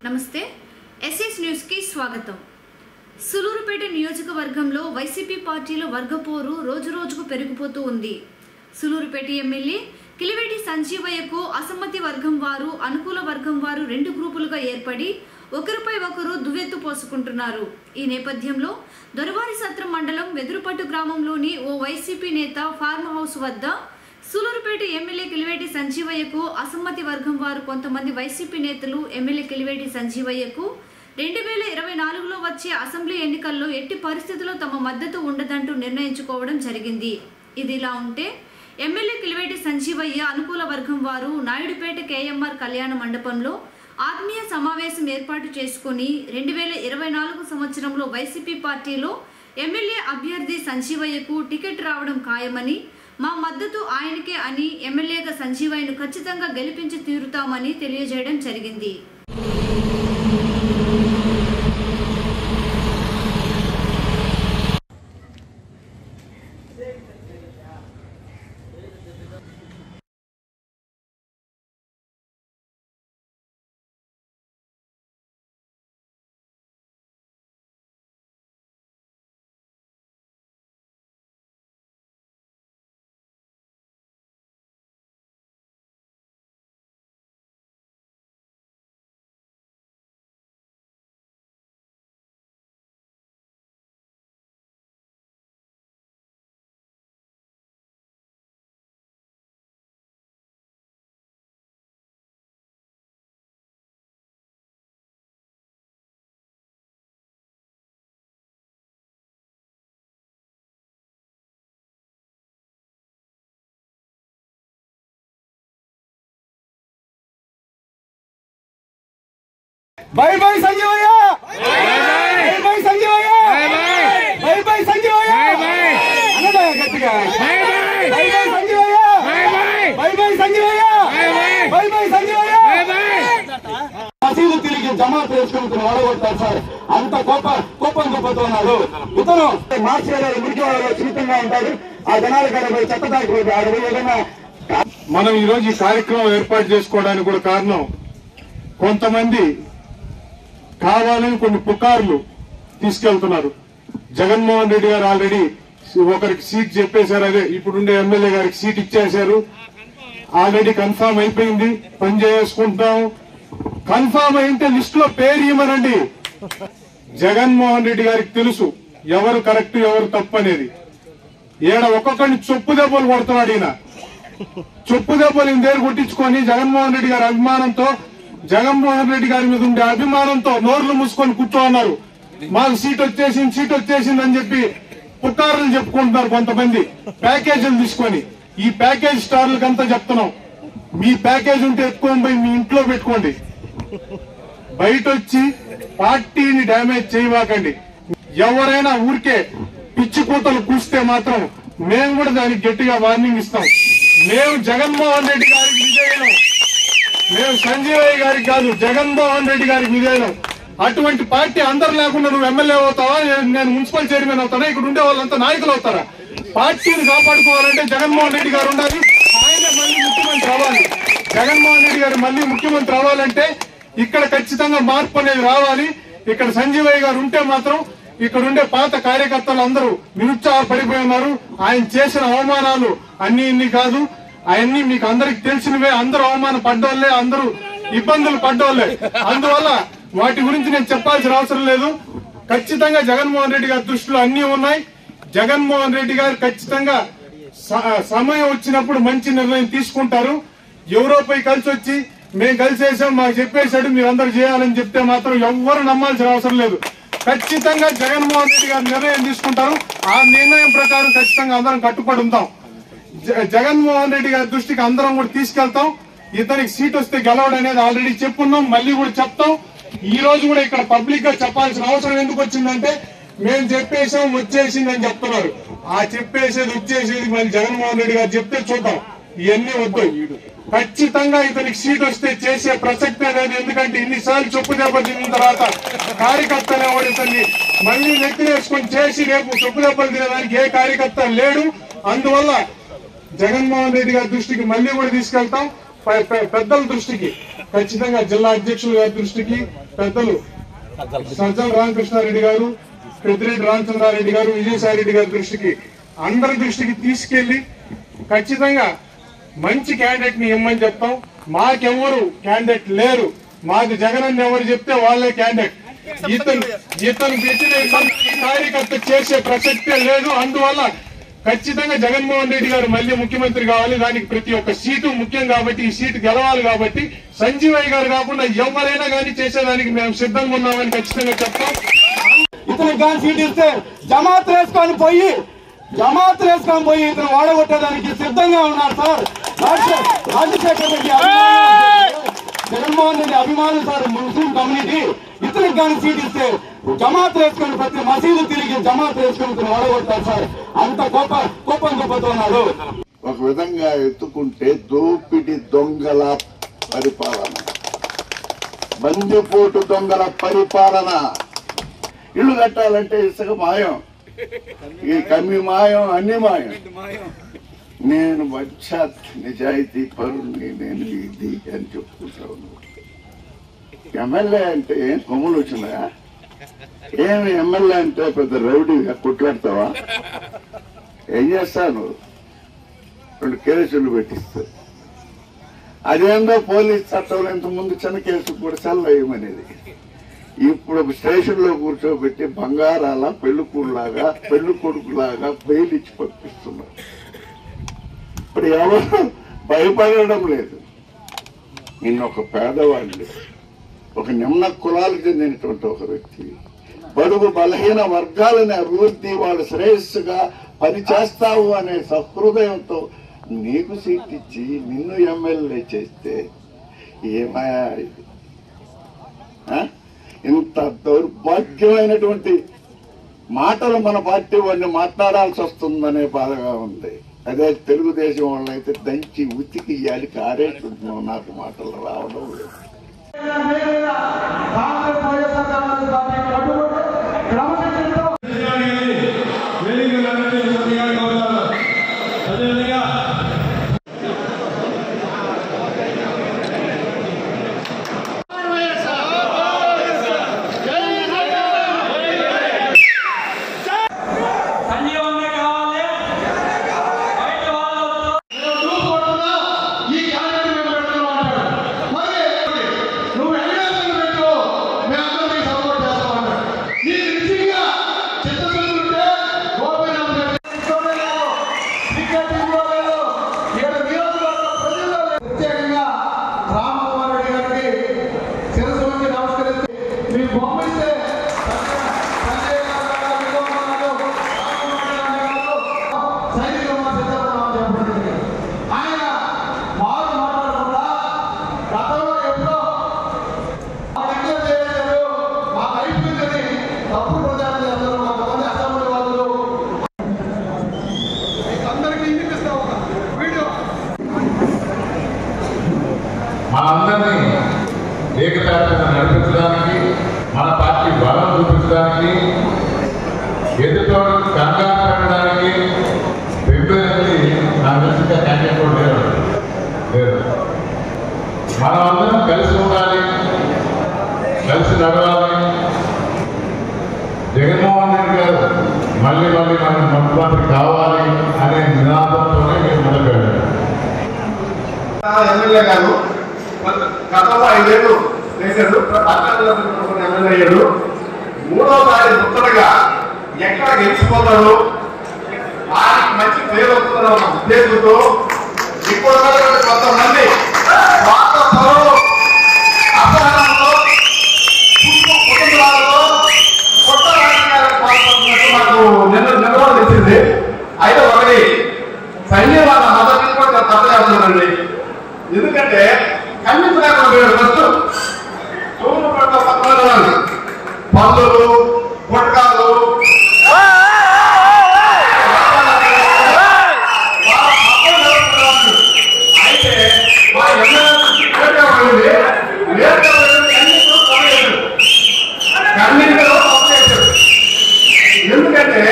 నమస్తే SS news కి స్వాగతం। సులూరుపేట నియోజకవర్గంలో వైసీపీ పార్టీలో వర్గపోరు రోజురోజుకు పెరిగిపోతూ ఉంది। సులూరుపేట ఎమ్మెల్యే కిలివేటి సంజీవయ్యకు అసమ్మతి వర్గం వారు అనుకూల వర్గం వారు రెండు గ్రూపులుగా ఏర్పడి ఒకరిపై ఒకరు దువ్వెత్తు పోసుకుంటున్నారు। ఈ నేపథ్యంలో దొరవారి సత్రం మండలం వెదురుపట్టు గ్రామంలోని ఓ వైసీపీ నేత ఫార్మ్ హౌస్ వద్ద సులూరుపేట ఎమ్మెల్యే కిలివేటి సంజీవయ్యకు అసమ్మతి వర్గం వారు కొంతమంది వైసీపీ నేతలు ఎమ్మెల్యే కిలివేటి సంజీవయ్యకు 2024లో వచ్చే అసెంబ్లీ ఎన్నికల్లో ఎట్టి పరిస్థితుల్లో తమ మద్దతు ఉండదంటూ నిర్ణయించుకోవడం జరిగింది। ఇదిలా ఉంటే ఎమ్మెల్యే కిలివేటి సంజీవయ్య అనుకూల వర్గం వారు నాయుడుపేట కేఎంఆర్ కళ్యాణ మండపంలో ఆత్మీయ సమావేశం ఏర్పాటు చేసుకుని 2024 సంవత్సరంలో వైసీపీ పార్టీలో ఎమ్మెల్యే అభ్యర్థి సంజీవయ్యకు టికెట్ రావడం ఖాయమని, మా మద్దతు ఆయనకే అని ఎమ్మెల్యేగా సంజీవయ్యను ఖచ్చితంగా గెలిపించి తీరుతామని తెలియజేయడం జరిగింది। Bye bye Sanjivaya! Bye bye Sanjivaya! Bye bye Sanjivaya! Another gatiga. Bye bye! Bye bye Sanjivaya! Bye bye Sanjivaya! Bye bye Sanjivaya! Bye bye! మసీదు తిరిగి జమాత్ చేసుకుంటున్న వాడగొట్టారు సార్, అంత కోపంతో ఉన్నాడు ఇతను। మార్చి మురికి వాళ్ళు సున్నితంగా ఉంటారు, ఆ జనాల కాడ చెత్తదాకి ఆడవి ఏదైనా। మనం ఈ రోజు ఈ కార్యక్రమం ఏర్పాటు చేసుకోవడానికి కూడా కారణం, కొంతమంది కావాలని కొన్ని పుకార్లు తీసుకెళ్తున్నారు। జగన్మోహన్ రెడ్డి గారు ఆల్రెడీ ఒకరికి సీట్ చెప్పేశారు, అదే ఇప్పుడుండే ఎమ్మెల్యే గారికి సీట్ ఇచ్చేశారు, ఆల్రెడీ కన్ఫామ్ అయిపోయింది, పని చేసుకుంటాం। కన్ఫామ్ అయితే లిస్ట్ లో పేరు ఇవ్వమనండి। జగన్మోహన్ రెడ్డి గారికి తెలుసు ఎవరు కరెక్ట్ ఎవరు తప్పు అనేది। ఈడ ఒక్కొక్కరిని చొప్పు దెబ్బలు కొడుతున్నాడు ఈయన, చొప్పు దెబ్బలు ఇందేరు కొట్టించుకొని జగన్మోహన్ రెడ్డి గారి అభిమానంతో, జగన్మోహన్ రెడ్డి గారి మీద ఉండే అభిమానంతో నోర్లు మూసుకొని కూర్చోన్నారు। మాకు సీట్ వచ్చేసింది అని చెప్పి పుకార్లు చెప్పుకుంటున్నారు కొంతమంది ప్యాకేజీలు తీసుకొని। ఈ ప్యాకేజ్ స్టార్లకంతా చెప్తున్నాం, మీ ప్యాకేజ్ ఉంటే ఎత్తుకొని పోయి మీ ఇంట్లో పెట్టుకోండి, బయట వచ్చి పార్టీని డ్యామేజ్ చేయవాకండి। ఎవరైనా ఊరికే పిచ్చి కూతలు కూస్తే మాత్రం మేము కూడా దానికి గట్టిగా వార్నింగ్ ఇస్తాం। మేము జగన్మోహన్ రెడ్డి గారికి విజయనం, మేము సంజీవయ్య గారికి కాదు జగన్మోహన్ రెడ్డి గారికి విజయనం। అటువంటి పార్టీ అందరు లేకుండా నువ్వు ఎమ్మెల్యే అవుతావా, నేను మున్సిపల్ చైర్మన్ అవుతానా, ఇక్కడ ఉండే వాళ్ళంతా నాయకులు అవుతారా? పార్టీని కాపాడుకోవాలంటే జగన్మోహన్ రెడ్డి గారు ఉండాలి, ఆయన మళ్ళీ ముఖ్యమంత్రి అవ్వాలి। జగన్మోహన్ రెడ్డి గారు మళ్ళీ ముఖ్యమంత్రి అవ్వాలంటే ఇక్కడ ఖచ్చితంగా మార్పు అనేది రావాలి। ఇక్కడ సంజీవయ్య గారు ఉంటే మాత్రం ఇక్కడ ఉండే పాత కార్యకర్తలు అందరూ నిరుత్సాహపడిపోయి ఉన్నారు। ఆయన చేసిన అవమానాలు అన్ని ఇన్ని కాదు, అవన్నీ మీకు అందరికి తెలిసినవే, అందరూ అవమానం పడ్డోళ్లే, అందరూ ఇబ్బందులు పడ్డోళ్లే, అందువల్ల వాటి గురించి నేను చెప్పాల్సిన అవసరం లేదు। ఖచ్చితంగా జగన్మోహన్ రెడ్డి గారి దృష్టిలో అన్ని ఉన్నాయి। జగన్మోహన్ రెడ్డి గారు ఖచ్చితంగా సమయం వచ్చినప్పుడు మంచి నిర్ణయం తీసుకుంటారు। ఎవరోపై కలిసి వచ్చి మేము కలిసేసాం మాకు చెప్పేశాడు మీరందరూ చేయాలని చెప్తే మాత్రం ఎవ్వరు నమ్మాల్సిన అవసరం లేదు। ఖచ్చితంగా జగన్మోహన్ రెడ్డి గారు నిర్ణయం తీసుకుంటారు, ఆ నిర్ణయం ప్రకారం ఖచ్చితంగా అందరం కట్టుబడి ఉంటాం। జగన్మోహన్ రెడ్డి గారి దృష్టికి అందరం కూడా తీసుకెళ్తాం। ఇతనికి సీట్ వస్తే గెలవడం అనేది ఆల్రెడీ చెప్పున్నాం, మళ్ళీ కూడా చెప్తాం। ఈ రోజు కూడా ఇక్కడ పబ్లిక్ గా చెప్పాల్సిన అవసరం ఎందుకు వచ్చిందంటే, మేము చెప్పేసాం వచ్చేసింది అని చెప్తున్నారు, ఆ చెప్పేసేది వచ్చేసేది మళ్ళీ జగన్మోహన్ రెడ్డి గారు చెప్తే చూద్దాం, ఇవన్నీ వద్దు। ఖచ్చితంగా ఇతనికి సీట్ వస్తే చేసే ప్రసక్తే లేదు, ఎందుకంటే ఇన్నిసార్లు చొప్పు దెబ్బలు తిన్న తర్వాత కార్యకర్త అనేవాడు ఇతన్ని మళ్ళీ నెత్తినేసుకొని చేసి రేపు చొప్పు దెబ్బలు తినడానికి ఏ కార్యకర్త లేడు। అందువల్ల జగన్మోహన్ రెడ్డి గారి దృష్టికి మళ్ళీ కూడా తీసుకెళ్తాం, పెద్దల దృష్టికి ఖచ్చితంగా జిల్లా అధ్యక్షుల గారి దృష్టికి, పెద్దలు సజ్జల రామకృష్ణారెడ్డి గారు, పెద్దిరెడ్డి రామచంద్రారెడ్డి గారు, విజయసాయి రెడ్డి గారి దృష్టికి, అందరి దృష్టికి తీసుకెళ్లి ఖచ్చితంగా మంచి క్యాండిడేట్ ని ఇమ్మని చెప్తాం. మాకెవరు క్యాండిడేట్ లేరు, మాకు జగన్ అని ఎవరు చెప్తే వాళ్ళే క్యాండిడేట్. ఇతను పెట్టిన కార్యకర్త చేసే ప్రసక్తే లేదు. అందువల్ల ఖచ్చితంగా జగన్మోహన్ రెడ్డి గారు మళ్ళీ ముఖ్యమంత్రి కావాలి. దానికి ప్రతి ఒక్క సీటు ముఖ్యం కాబట్టి, ఈ సీటు గెలవాలి కాబట్టి సంజీవయ్య గారు కాకుండా ఎవరైనా కానీ చేసేదానికి మేము సిద్ధంగా ఉన్నామని ఖచ్చితంగా చెప్తాం. ఇతనికి కానీ సీట్ ఇస్తే జమాత్ వేసుకొని పోయి ఇతను వాడగొట్టేదానికి సిద్ధంగా ఉన్నారు సార్. రాజశేఖర్ రెడ్డి జగన్మోహన్ రెడ్డి అభిమానులు సార్, ముస్లిం కమ్యూనిటీ. ఇతనికి కానీ సీట్ ఇస్తే జమాత్ వేసుకొని ప్రతి మసీదు తిరిగి జమాత్ వేసుకొని ఇతను వాడగొట్టారు సార్. అంత కోపంతో ఉన్నాడు. ఒక విధంగా ఎత్తుకుంటే దోపిడి దొంగల పరిపాలన, బందిపోటు దొంగల పరిపాలన. ఇల్లు కట్టాలంటే ఇసుక మాయం, ఈ కమ్మి మాయం, అన్ని మాయం. నేను వచ్చాత్ నిజాయితీ పరుణ్ణి, నేను ఇది అని చెప్పుకుంటాను. ఎమ్మెల్యే అంటే ఏం కొమ్ములు వచ్చినాయా? ఏమి ఎమ్మెల్యే అంటే పెద్ద రౌడీగా కొట్లాడతావా? ఏం చేస్తాను? 2 కేసులు పెట్టిస్తారు. అదేందో పోలీస్ చట్టంలో ఇంతకుముందు చిన్న కేసు కూడా చల్లవేయమనేది. ఇప్పుడు స్టేషన్ లో కూర్చోబెట్టి బంగారాల పెళ్లికూరులాగా, పెళ్లి కొడుకులాగా బెయిల్ ఇచ్చి పంపిస్తున్నారు. ఇప్పుడు ఎవరు భయపడడం లేదు. నిన్నొక పేదవాళ్ళు, ఒక నిమ్న కులాలకు చెందినటువంటి ఒక వ్యక్తి, బడుగు బలహీన వర్గాలని అభివృద్ధి, వాళ్ళు శ్రేయస్సుగా పనిచేస్తావు అనే సహృదయంతో నీకు సీట్ ఇచ్చి నిన్ను ఎమ్మెల్యే చేస్తే ఏమయ్యా ఇది? ఇంత దౌర్భాగ్యమైనటువంటి మాటలు మన పార్టీ వాడిని మాట్లాడాల్సి వస్తుందనే బాధగా ఉంది. అదే తెలుగుదేశం వాళ్ళైతే దంచి ఉతికి ఇయ్యాలి కారేస్తున్నాం. నాకు మాటలు రావడం లేదు. మనందరినీ ఏకతాటిగా నడిపించడానికి, మన పార్టీ బలం చూపించడానికి, ఎదుటోడు కంగారు పెట్టడానికి పెంపేది నాకు తెలిసిన క్యాండిడేట్ కూడా లేదు. మనం అందరం కలిసి ఉండాలి, కలిసి నడవాలి. జగన్మోహన్ రెడ్డి గారు మళ్ళీ మన ముఖ్యమంత్రి కావాలి అనే నినాదంతోనే మేము మొదలుపెట్టాం. ఎమ్మెల్యే గారు గతంలో 5 ఏళ్ళు చేశాడు, ఎమ్మెల్యే అయ్యాడు. 3వసారి ముత్తగా ఎక్కడ గెలిచిపోతాడు, వారికి మంచి పేరు వస్తుందన్న ఒక ఉద్దేశంతో ఇప్పుడు కొంతమంది అసహనంతో కుటుంబాలతో కొత్త రాజకీయాలకు పాల్పడుతున్నట్టు నాకు నిర్వహణ తెచ్చింది. అయితే ఒకటి సైన్యవాద మద్దతు కూడా తప్పలేస్తున్నానండి. ఎందుకంటే ఖండించలేకపోయాడు. చూడు పట్ల పక్కన పనులు పుట్టకాలు అయితే మా ఎందుకంటే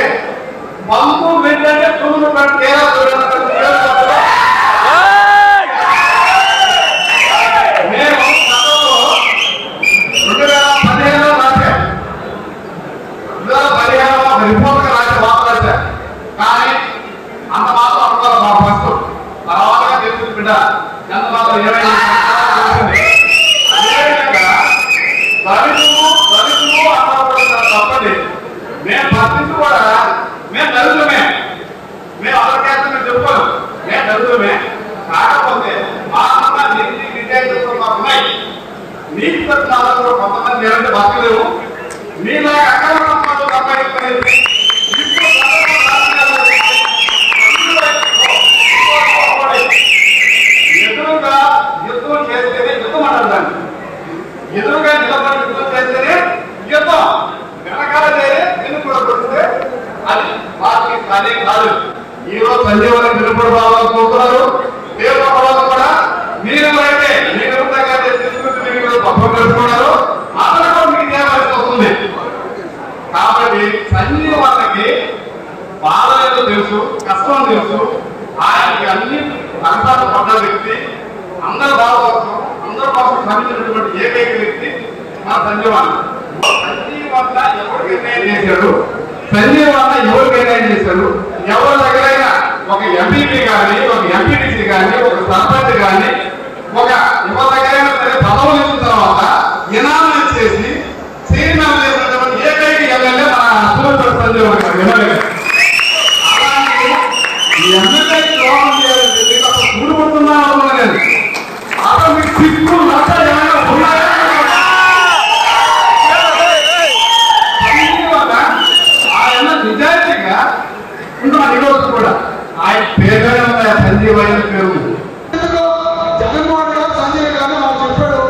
పంపు ఏంటంటే చూడు పట్ల మేము బతకలేవు. మీలాగా అక్రమ సంపాదన సంపాదించుకునేది ఎదురుగా యుద్ధం చేస్తేనే యుద్ధం అంటారు. దాన్ని ఎదురుగా నిలబడి యుద్ధం చేస్తేనే యుద్ధం. వెనకాల ఎందుకు కూడా కొడితే అది వారికి కానీ కాదు. ఈరోజు సంజీవన తిరుపతి బాబు చూస్తున్నారు. దేవుడు కూడా మీరు అయితే మీరు తీసుకుంటే మీరు తప్ప తెలుసుకున్నారు. అందరూ మీకు చేయాల్సి వస్తుంది. కాబట్టి సంజీవనకి బాధ ఏదో తెలుసు, కష్టం తెలుసు. ఆయనకి అన్ని కష్టాలు పడ్డ వ్యక్తి, అందరి బాధ కోసం అందరి కోసం శ్రమించినటువంటి ఏకైక వ్యక్తి మా సంజీవన. సంజీవన ఎవరు నిర్ణయం చేశాడు? సంజీవన ఎవరు నిర్ణయం చేశాడు? ఎవరి దగ్గరైనా ఒక ఎంపీపీ కానీ, ఒక ఎంపీటీసీ కానీ, ఒక సర్పంచ్ కానీ, ఒక ఎవరి దగ్గరైనా సరే పదవులు ఇచ్చిన తర్వాత ఇనామం చేసి చైర్మన్ చేసినటువంటి ఏకైక ఎమ్మెల్యే మన సూర్యపేట సంజీవన గారు ఎమ్మెల్యే. అలాంటి ఎమ్మెల్యే ద్రోహం చేయాలి అసలు కూడుకుంటున్నా లేదు. అసలు మీకు సిగ్గు లక్ష ఏమైనా ఉన్నాయా? ఆయన నిజాయితీగా ఉంటున్నాడు. ఈరోజు కూడా ఆయన పేరుగానే ఉన్నాయి. సంజీవయ్య పేరు జగన్మోహన్ గారు సంజయ్ గారు నాకు చెప్పాడు.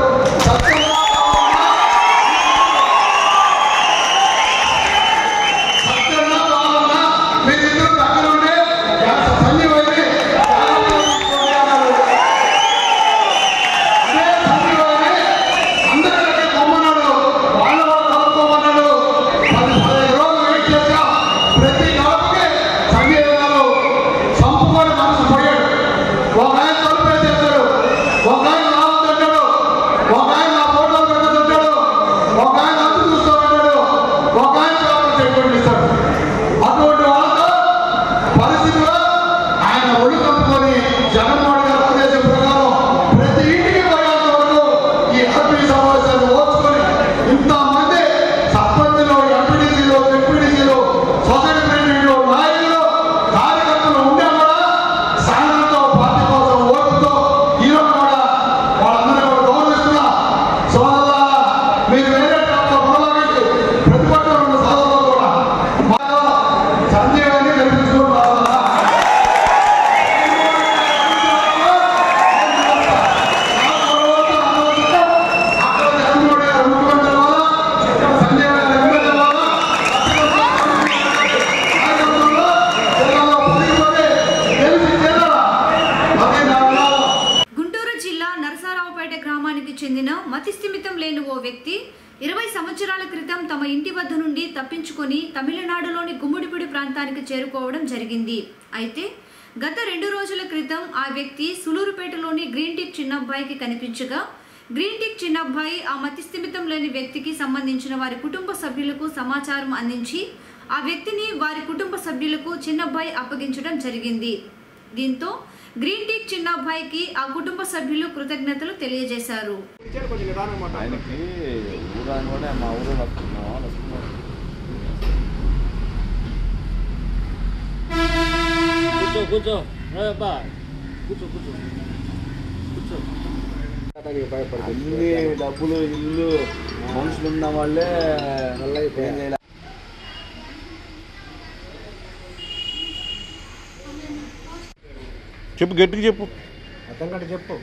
మీరిద్దరు పక్కన ఉండే సంజీవయ్యని అందరికీ కొమ్మన్నాడు. వాళ్ళు కలుపుకోమన్నాడు. 15 రోజులు వెయిట్ చేశా. ప్రతి గడపకి సంజయ్ గారు సంపుకొని మనసు పోయాడు. ఒక ఆయన తలుపు చేశాడు, ఒక ఆయన రావద్దంటాడు, ఒక ఆయన నా ఫోటోలు పెట్టదంటాడు, ఒక ఆయన అంతు చూస్తామంటాడు, ఒక ఆయన పేపర్ చెప్పుకొని ఇస్తాడు. అటువంటి వాళ్ళతో పరిస్థితిలో ఆయన ఒళ్ళు కప్పుకొని జగన్మోహన్ గారు ఆదేశం ప్రకారం ప్రతి ఇంటికి పోయేంత వరకు ఈ ఆర్పీ సమావేశాన్ని ఓర్చుకొని ఇంతమంది సర్పంచులు, ఎంపీటీసీలు, డిప్యూటీసీలు, సొసైటీ ప్రెసిడెంట్లు, నాయకులు, కార్యకర్తలు ఉండే కూడా సహనంతో పార్టీ కోసం ఓటుతో ఈరోజు కూడా వాళ్ళందరినీ కూడా గౌరవిస్తున్నా. సోదరులారా, మీరు వేరే ప్రాంతంలో కొనసాగించి ప్రతిపక్షంలో ఉన్న సోదరులు కూడా మాలో సంజీవాన్ని కల్పించుకుంటున్నారు. గుంటూరు జిల్లా నరసరావుపేట గ్రామానికి చెందిన మతిస్థిమితం లేని ఓ వ్యక్తి 20 సంవత్సరాల క్రితం తమ ఇంటి వద్ద నుండి తప్పించుకొని తమిళనాడులోని గుమ్మిడిపూడి ప్రాంతానికి చేరుకోవడం జరిగింది. అయితే గత 2 రోజుల క్రితం ఆ వ్యక్తి సులూరుపేటలోని గ్రీన్ టిక్ చిన్నబ్బాయికి కనిపించగా గ్రీన్ టిక్ చిన్నబ్బాయి ఆ మతిస్థిమితం లేని వ్యక్తికి సంబంధించిన వారి కుటుంబ సభ్యులకు సమాచారం అందించి ఆ వ్యక్తిని వారి కుటుంబ సభ్యులకు చిన్నబ్బాయి అప్పగించడం జరిగింది. దీంతో గ్రీన్ టిక్ చిన్నబ్బాయికి ఆ కుటుంబ సభ్యులు కృతజ్ఞతలు తెలియజేశారు. ఆయనకి ఊరాని మా ఊరు వస్తున్నాం. కూర్చో కూర్చో కూర్చో కూర్చో కూర్చో. అన్ని డబ్బులు, ఇల్లు, మనుషులు ఉన్న వాళ్ళే ఏం చేయాలి. చెప్పు, గట్టిగా చెప్పు. అర్థం కంటే చెప్పు.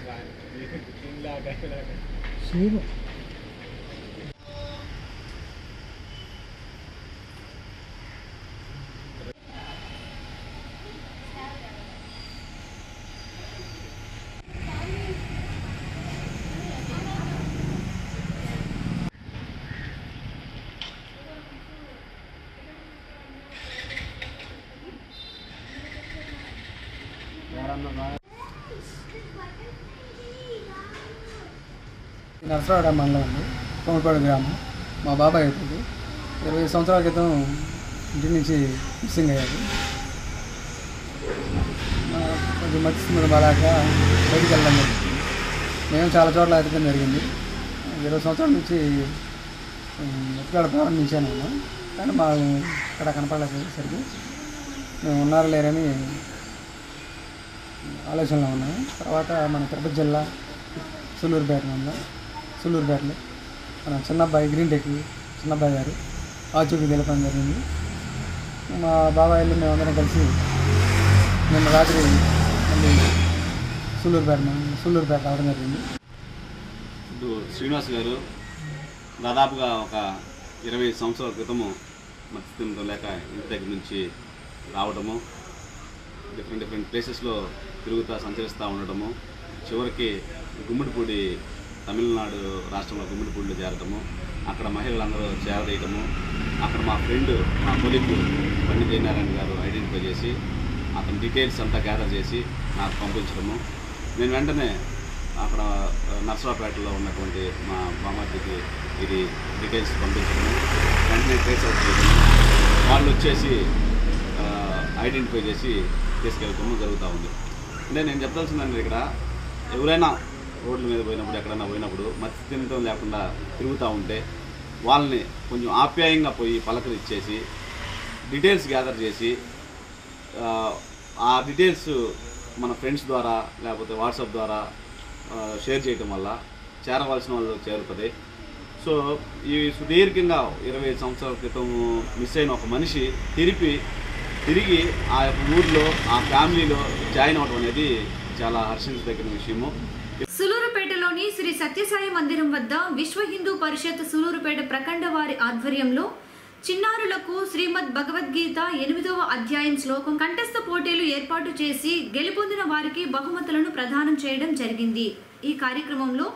నరసరావుపేట మండలం అండి, కొమ్మపాడు గ్రామం. మా బాబాయ్ అవుతుంది. 20 సంవత్సరాల క్రితం ఇంటి నుంచి మిస్సింగ్ అయ్యారు. కొంచెం మర్చిస్తున్న బాలాక బయటికి వెళ్ళడం జరిగింది. మేము చాలా చోట్ల ఎతకడం జరిగింది. 20 సంవత్సరాల నుంచి ఎత్తుకాడ ప్రారంభించాను. కానీ మా ఇక్కడ కనపడలేసరికి మేము ఉన్నారా లేరని ఆలోచనలో ఉన్నాము. తర్వాత మన తిరుపతి జిల్లా సులూరుపేటలో మన చిన్నబ్బాయి గ్రీన్ టెక్ చిన్నబ్బాయి గారు ఆచూకీ తెలపడం జరిగింది. మా బాబాయిలు మేమందరం కలిసి నిన్న రాత్రి మళ్ళీ సూళ్ళూరుపేట రావడం జరిగింది. ఇప్పుడు శ్రీనివాస్ గారు దాదాపుగా ఒక 20 సంవత్సరాల క్రితము మత్స్యత్వంతో లేక ఇంటి దగ్గర నుంచి రావడము, డిఫరెంట్ ప్లేసెస్లో తిరుగుతూ సంచరిస్తూ ఉండటము, చివరికి గుమ్మడిపూడి తమిళనాడు రాష్ట్రంలో గుమ్మడిపూడిలో చేరటము, అక్కడ మహిళలందరూ చేరదీయటము, అక్కడ మా ఫ్రెండ్ మా కొలీగ్ బండి జయనారాయణ గారు ఐడెంటిఫై చేసి అతని డీటెయిల్స్ అంతా గ్యాదర్ చేసి నాకు పంపించడము, నేను వెంటనే అక్కడ నర్సరావుపేటలో ఉన్నటువంటి మా బామ్మర్దికి ఇది డీటెయిల్స్ పంపించడము, వెంటనే ట్రేస్ అవుట్ చేయడము, వాళ్ళు వచ్చేసి ఐడెంటిఫై చేసి తీసుకెళ్ళటము జరుగుతూ ఉంది. అంటే నేను చెప్పాల్సిందండి, ఇక్కడ ఎవరైనా రోడ్ల మీద పోయినప్పుడు ఎక్కడైనా పోయినప్పుడు మత్స్యత్వం లేకుండా తిరుగుతూ ఉంటే వాళ్ళని కొంచెం ఆప్యాయంగా పోయి పలకరిచ్చేసి డీటెయిల్స్ గ్యాదర్ చేసి ఆ డీటెయిల్స్ మన ఫ్రెండ్స్ ద్వారా లేకపోతే వాట్సాప్ ద్వారా షేర్ చేయటం వల్ల చేరవలసిన వాళ్ళు చేరుతుంది. సో ఈ సుదీర్ఘంగా 20 సంవత్సరాల క్రితం మిస్ అయిన ఒక మనిషి తిరిగి ఆ యొక్క ఊర్లో ఆ ఫ్యామిలీలో జాయిన్ అవ్వడం అనేది చాలా హర్షించదగిన విషయము. సులూరుపేటలోని శ్రీ సత్యసాయి మందిరం వద్ద విశ్వ హిందూ పరిషత్ సులూరుపేట ప్రఖండ వారి ఆధ్వర్యంలో చిన్నారులకు శ్రీమద్ భగవద్గీత 8వ అధ్యాయం శ్లోకం కంఠస్థ పోటీలు ఏర్పాటు చేసి గెలుపొందిన వారికి బహుమతులను ప్రదానం చేయడం జరిగింది. ఈ కార్యక్రమంలో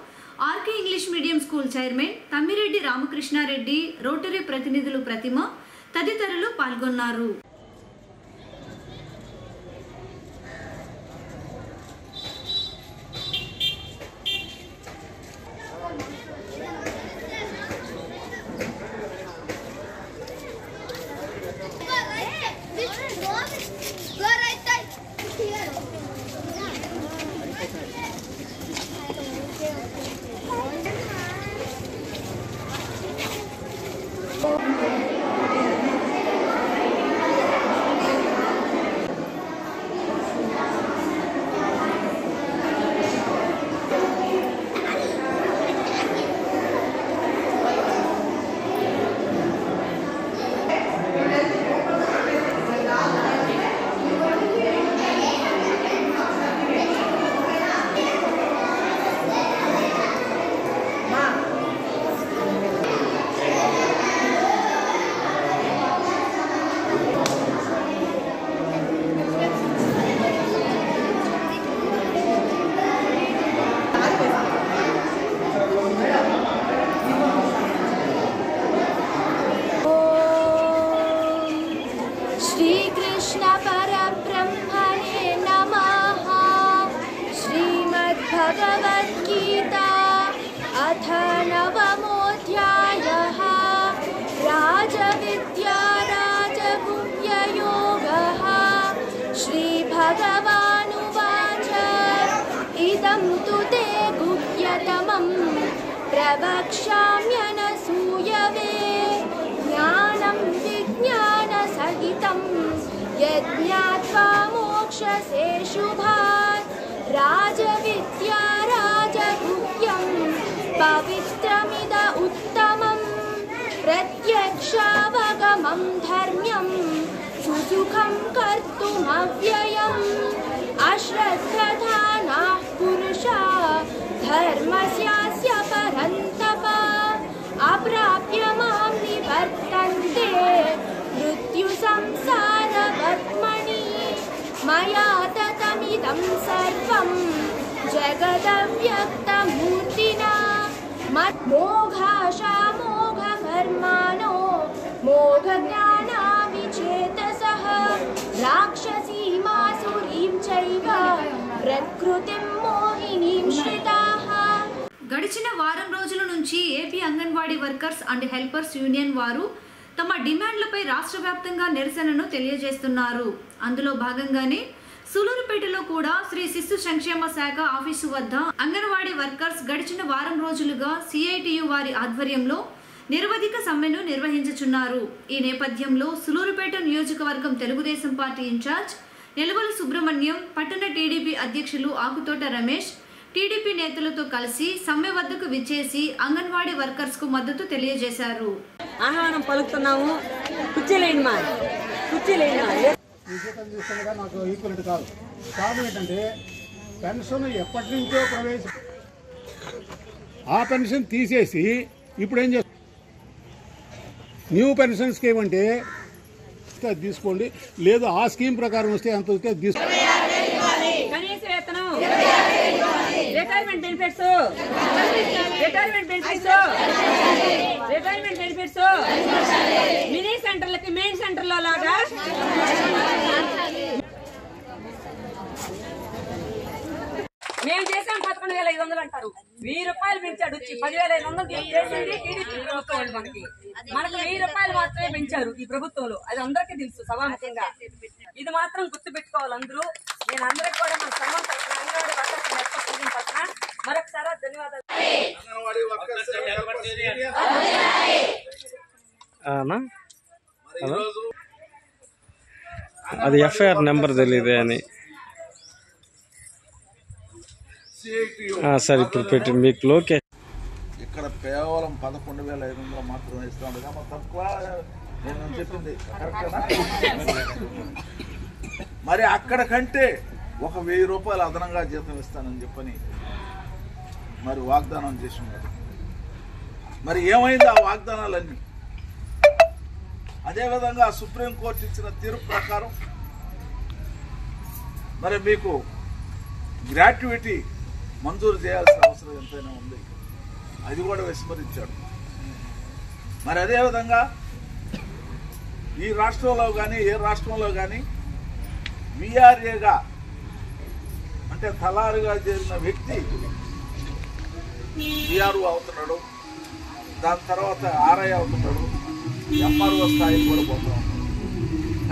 R K English medium school chairman Tammireddy Ramakrishna Reddy, Rotary ప్రతినిధులు ప్రతిమ తదితరులు పాల్గొన్నారు. भगवद्गीता अथ नवमोऽध्यायः राजविद्या राजगुह्ययोगः श्रीभगवानुवाच इदं तु ते गुह्यतमं प्रवक्ष्याम्यनसूयवे ज्ञानं विज्ञानसहितं यज्ञात्वा मोक्षसे शुभात् राजविद्या राजगुह्यं पवित्रमिद उत्तमं प्रत्यक्षावगमं धर्म्यं सुसुखं कर्तुमव्ययम् अश्रद्धधानाः पुरुषा धर्मस्यास्य परन्तप अप्राप्य मां निवर्तन्ते मृत्युसंसारवर्त्मनि मया ततमिदं सर्वं जगदव्यक्तमूर्तिना मद्मोघाशामोघकर्माणो मोघज्ञानाविचेतसः राक्षसीमासुरीं चैव प्रकृतिं मोहिनीं श्रिताः. గడిచిన వారం రోజుల నుంచి AP anganwadi workers and helpers union వారు తమ డిమాండ్లపై రాష్ట్ర వ్యాప్తంగా నిరసనను తెలియజేస్తున్నారు. అందులో భాగంగానే సూలూరుపేటలో కూడా శ్రీ శిశు సంక్షేమ శాఖ ఆఫీసు వద్ద అంగన్వాడీ వర్కర్స్ గడిచిన వారం రోజులుగా సిఐటియు వారి ఆధ్వర్యంలో నిరవధిక సమ్మెను నిర్వహించుచున్నారు. ఈ నేపథ్యంలో సూలూరుపేట నియోజకవర్గం తెలుగుదేశం పార్టీ ఇన్ఛార్జ్ నిలవల సుబ్రహ్మణ్యం, పట్టణ టీడీపీ అధ్యక్షులు ఆకుతోట రమేష్, టీడీపీ నేతలతో కలిసి సమ్మె వద్దకు విచ్చేసి అంగన్వాడీ వర్కర్స్ కు మద్దతు తెలియజేశారు. ఆహ్వానం పలుకుతున్నాము. కుర్చీలేండి మా కుర్చీలేండి. నాకు ఈక్వల్ కాదు. కారణం ఏంటంటే పెన్షన్ ఎప్పటి నుంచో ఆ పెన్షన్ తీసేసి ఇప్పుడు ఏం చేస్తారు, న్యూ పెన్షన్ స్కీమ్ అంటే తీసుకోండి, లేదు ఆ స్కీమ్ ప్రకారం వస్తే అంత వస్తే తీసుకోండి. కనీస వేతనం, retirement benefits, retirement benefits mini సెంటర్లకి మెయిన్ సెంటర్లో లాగా మేము చేసాం 11,500 అంటారు. 1000 రూపాయలు పెంచాడు, వచ్చి 10,500 చేసింది టీడీపీ ప్రభుత్వం వాళ్ళు. మనకి 1000 రూపాయలు మాత్రమే పెంచారు ఈ ప్రభుత్వంలో. అది అందరికీ తెలుసు సభాముఖంగా. ఇది మాత్రం గుర్తు పెట్టుకోవాలి అందరూ. నేను అందరికి కూడా మన సంఘం తరఫున అంగన్వాడీ వర్కర్స్ తరఫున మరొకసారి ధన్యవాదాలు. అది ఎఫ్ఐఆర్ నెంబర్ తెలియదే అని సార్ ఇప్పుడు పెట్టి మీకు లోకేష్ ఇక్కడ కేవలం 11,500 మాత్రమే ఇస్తాం. తక్కువ నేను చెప్పింది కరెక్టేనా? మరి అక్కడ కంటే 1,000 రూపాయలు అదనంగా జీతం ఇస్తానని చెప్పని మరి వాగ్దానం చేసి ఉన్నారు. మరి ఏమైంది ఆ వాగ్దానాలన్నీ? అదేవిధంగా సుప్రీంకోర్టు ఇచ్చిన తీర్పు ప్రకారం మరి మీకు గ్రాట్యుటీ మంజూరు చేయాల్సిన అవసరం ఎంతైనా ఉంది, అది కూడా విస్మరించాడు. మరి అదేవిధంగా ఈ రాష్ట్రంలో కానీ ఏ రాష్ట్రంలో కానీ విఆర్ఏగా అంటే తలారుగా చేరిన వ్యక్తి విఆర్ఓ అవుతున్నాడు, దాని తర్వాత ఆర్ఐ అవుతున్నాడు, ఎంఆర్ఓ స్థాయికి కూడా పోతున్నాడు.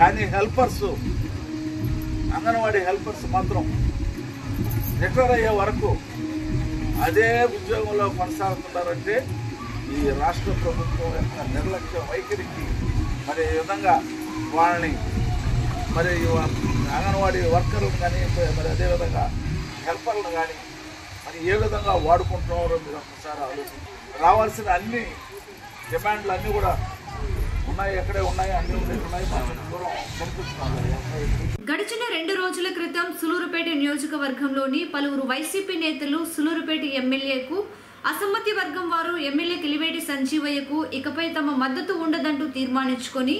కానీ హెల్పర్స్, అంగన్వాడీ హెల్పర్స్ మాత్రం రిటైర్ అయ్యే వరకు అదే ఉద్యోగంలో కొనసాగుతున్నారంటే ఈ రాష్ట్ర ప్రభుత్వం యొక్క నిర్లక్ష్య వైఖరికి మరి ఈ విధంగా వాళ్ళని మరి అంగన్వాడీ వర్కర్లను కానీ మరి అదేవిధంగా హెల్పర్లను కానీ మరి ఏ విధంగా వాడుకుంటున్నారో మీరు ఒకసారి ఆలోచించి. రావాల్సిన అన్ని డిమాండ్లు అన్నీ కూడా ఉన్నాయి, ఎక్కడే ఉన్నాయి, అన్ని ఉన్నాయి. గడిచిన 2 రోజుల క్రితం సూలూరుపేట నియోజకవర్గంలోని పలువురు వైసీపీ నేతలు సూలూరుపేట ఎమ్మెల్యేకు అసమ్మతి వర్గం వారు ఎమ్మెల్యే కిలివేటి సంజీవయ్యకు ఇకపై తమ మద్దతు ఉండదంటూ తీర్మానించుకొని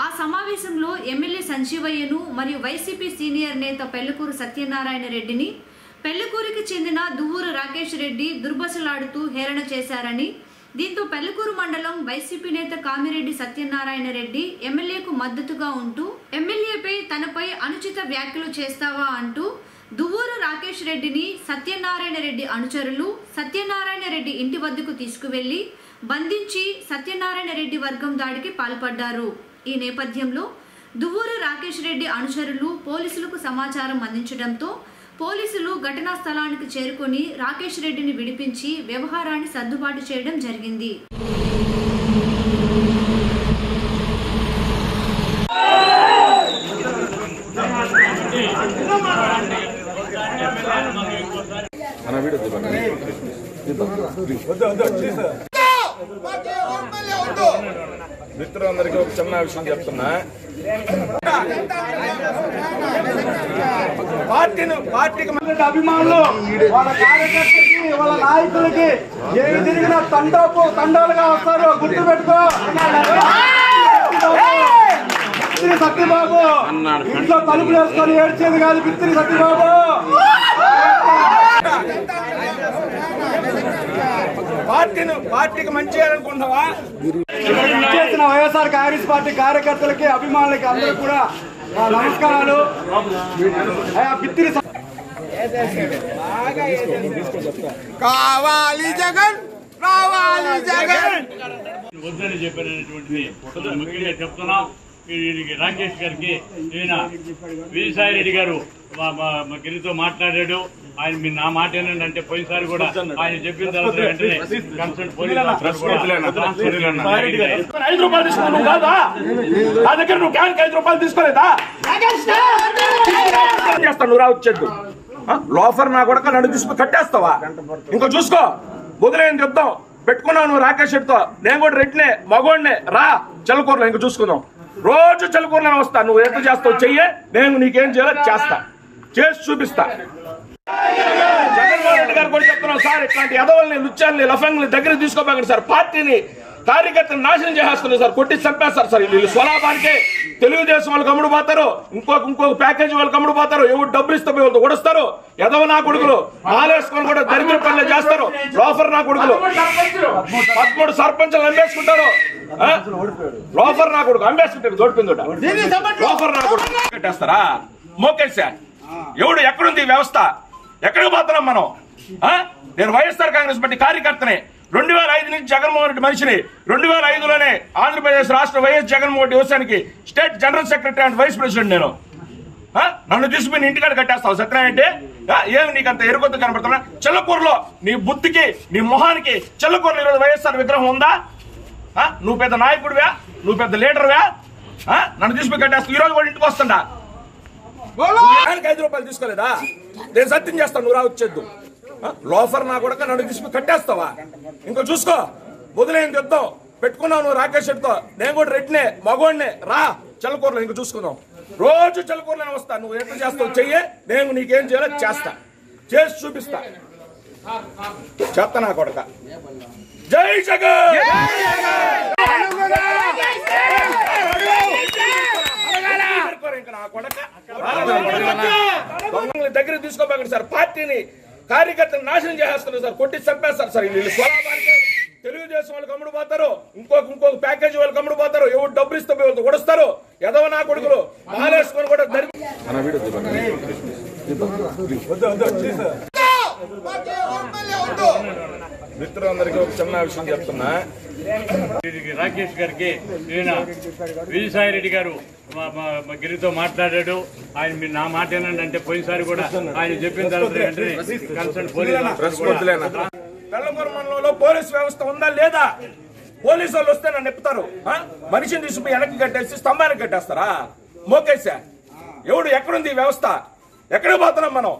ఆ సమావేశంలో ఎమ్మెల్యే సంజీవయ్యను మరియు వైసీపీ సీనియర్ నేత పెళ్లకూరు సత్యనారాయణ రెడ్డిని పెళ్లకూరికి చెందిన దువ్వూరు రాకేష్ రెడ్డి దుర్భసలాడుతూ హేళన చేశారని, దీంతో పెళ్లకూరు మండలం వైసీపీ నేత కామిరెడ్డి సత్యనారాయణ రెడ్డి ఎమ్మెల్యేకు మద్దతుగా ఉంటూ ఎమ్మెల్యేపై తనపై అనుచిత వ్యాఖ్యలు చేస్తావా అంటూ దువ్వూరు రాకేష్ రెడ్డిని సత్యనారాయణ రెడ్డి అనుచరులు సత్యనారాయణ రెడ్డి ఇంటి వద్దకు తీసుకువెళ్లి బంధించి సత్యనారాయణ రెడ్డి వర్గం దాడికి పాల్పడ్డారు. ఈ నేపథ్యంలో దువ్వూరు రాకేష్ రెడ్డి అనుచరులు పోలీసులకు సమాచారం అందించడంతో పోలీసులు ఘటనా స్థలానికి చేరుకొని రాకేష్ రెడ్డిని విడిపించి వ్యవహారాన్ని సర్దుబాటు చేయడం జరిగింది. మిత్రులందరికీ ఒక చిన్న విషయం చెప్తున్నా. పార్టీకి అభిమానులు వాళ్ళ కార్యకర్తలకి వాళ్ళ నాయకులకి ఏమి తిరిగినా తండాలుగా వస్తారు. గుర్తు పెట్టుకో. బిత్తిరి సత్యబాబు ఇంట్లో తలుపులు వేసుకొని ఏడ్చేది కాదు. బిత్తిరి సత్యబాబు పార్టీకి మంచి చేయాలనుకుంటున్నావా? చేసిన వైఎస్ఆర్ కాంగ్రెస్ పార్టీ కార్యకర్తలకి అభిమానులకి అందరూ కూడా నమస్కారాలు. బిత్తిరి కావాలి జగన్, రావాలి జగన్ వద్దని చెప్పినటువంటిది ముఖ్యంగా చెప్తున్నాం. రాకేష్ గారికి ఈయన విజయసాయి రెడ్డి గారు మా గిరితో మాట్లాడాడు. ఆయన మీరు నా మాట ఏంటంటే పోయినసారి కూడా ఆయన చెప్పిన తర్వాత వెంటనే కన్సల్ట్ పోలీసు 5 రూపాయలు తీసుకున్నావు కాదా? నా దగ్గర నువ్వు క్యాన్కి 5 రూపాయలు తీసుకోలేదా? చేస్తాను నువ్వు రావచ్చు. లోఫర్ నా కొడక నన్ను తీసుకుని కట్టేస్తావా? ఇంకో చూసుకో, వదిలేని చెప్తాం. పెట్టుకున్నావు నువ్వు రాకేష్ రెడ్డితో, నేను కూడా రెడ్డినే మగోడినే, రా చెల్లకూరలో ఇంక చూసుకుందాం. రోజు చెల్లకూరలోనే వస్తా. నువ్వు ఎంత చేస్తావు చెయ్యే, నేను నీకేం చేయాలో చేస్తా, చేసి చూపిస్తా. జగన్మోహన్ రెడ్డి గారు కూడా చెప్తున్నాం సార్, ఇట్లాంటి ఎదవల్ని లుచ్చాలని లఫంగ్ని దగ్గర తీసుకోబాకండి సార్. పార్టీని కార్యకర్తలు నాశనం చేసేస్తున్నారు సార్, కొట్టి చంపేస్తారు సార్. వీళ్ళు స్వలాభానికి తెలుగుదేశం వాళ్ళకి అమ్ముడు పోతారు, ఇంకొక ప్యాకేజీ వాళ్ళకి అమ్ముడు పోతారు. ఎవరు డబ్బులు ఇస్తే వాళ్ళతో కొడుస్తారు. ఎదవ నా కొడుకులు మాలేసుకొని కూడా దరిద్ర పనులు చేస్తారు. లోఫర్ నా కొడుకులు 13 సర్పంచులు అమ్మేసుకుంటారు. లోఫర్ నా కొడుకు అమ్మేసుకుంటారు దొడిపిందట. లోఫర్ నా కొడుకు కట్టేస్తారా? మోకేశా ఎవడు? ఎక్కడుంది ఈ వ్యవస్థ? ఎక్కడికి పోతున్నాం మనం? నేను వైఎస్ఆర్ కాంగ్రెస్ పార్టీ కార్యకర్తనే. 2005 నుంచి జగన్మోహన్ రెడ్డి మనిషిని. 2005లోనే ఆంధ్రప్రదేశ్ రాష్ట్ర వైఎస్ జగన్మోహన్ రెడ్డి యువసేనకి state general secretary and vice president నేను. నన్ను తీసుకుని ఇంటికాడ కట్టేస్తావు సత్యనారాయణ అంటే? ఏమి నీకు అంత ఎరుకొద్దు కనపడుతున్నా? చెల్లకూరులో నీ బుద్ధికి నీ మొహానికి చెల్లకూరులో ఈరోజు వైఎస్ఆర్ విగ్రహం ఉందా? నువ్వు పెద్ద నాయకుడివా? నువ్వు పెద్ద లీడర్వా? నన్ను తీసుకుని కట్టేస్తావు. ఈ రోజు కూడా ఇంటికి వస్తుందా? 5 రూపాయలు తీసుకోలేదా? నేను సత్యం చేస్తాను, నువ్వు రావచ్చేద్దు. లోఫర్ నా కూడా నన్ను తీసుకుని కట్టేస్తావా? ఇంకో చూసుకో, వదిలేని చెప్తాం. పెట్టుకున్నావు నువ్వు రాకేష్ రెడ్డితో, నేను కూడా రెడ్డినే మగోడినే, రా చెల్లకూరలో ఇంక చూసుకుందాం. రోజు చెల్లకూరలోనే వస్తా. నువ్వు ఎట్లా చేస్తావు చెయ్యే, నేను నీకేం చేయాలో చేస్తా, చేసి చూపిస్తా. చెత్త నా కొడక. జై జగన్. దగ్గర తీసుకోబాకండి సార్. పార్టీని కార్యకర్తలు నాశనం చేసేస్తున్నారు సార్, కొట్టి చంపేస్తారు సార్. వీళ్ళు స్వలాభానికి తెలుగుదేశం వాళ్ళకి అమ్ముడు పోతారు, ఇంకొక ప్యాకేజీ వాళ్ళకి అమ్ముడు పోతారు. ఎవరు డబ్బులు ఇస్తే వాళ్ళతో కొడుస్తారు. ఎదవ నా కొడుకులు మాలేసుకొని కూడా మిత్రులందరికీ ఒక చిన్న విషయం చెప్తున్నా. రాకేష్ గారికి విజయసాయి రెడ్డి గారు గిరితో మాట్లాడాడు. ఆయన నా మాట ఏంటంటే పోయినసారి కూడా ఆయన చెప్పిన తర్వాత పెళ్లకూరు మండలంలో పోలీసు వ్యవస్థ ఉందా లేదా? పోలీసు వాళ్ళు వస్తే నన్ను ఎప్పుతారు. మనిషిని తీసుకుని వెనక్కి కట్టేసి స్తంభానికి కట్టేస్తారా? మోకేశా ఎవడు? ఎక్కడుంది ఈ వ్యవస్థ? ఎక్కడికి పోతున్నాం మనం?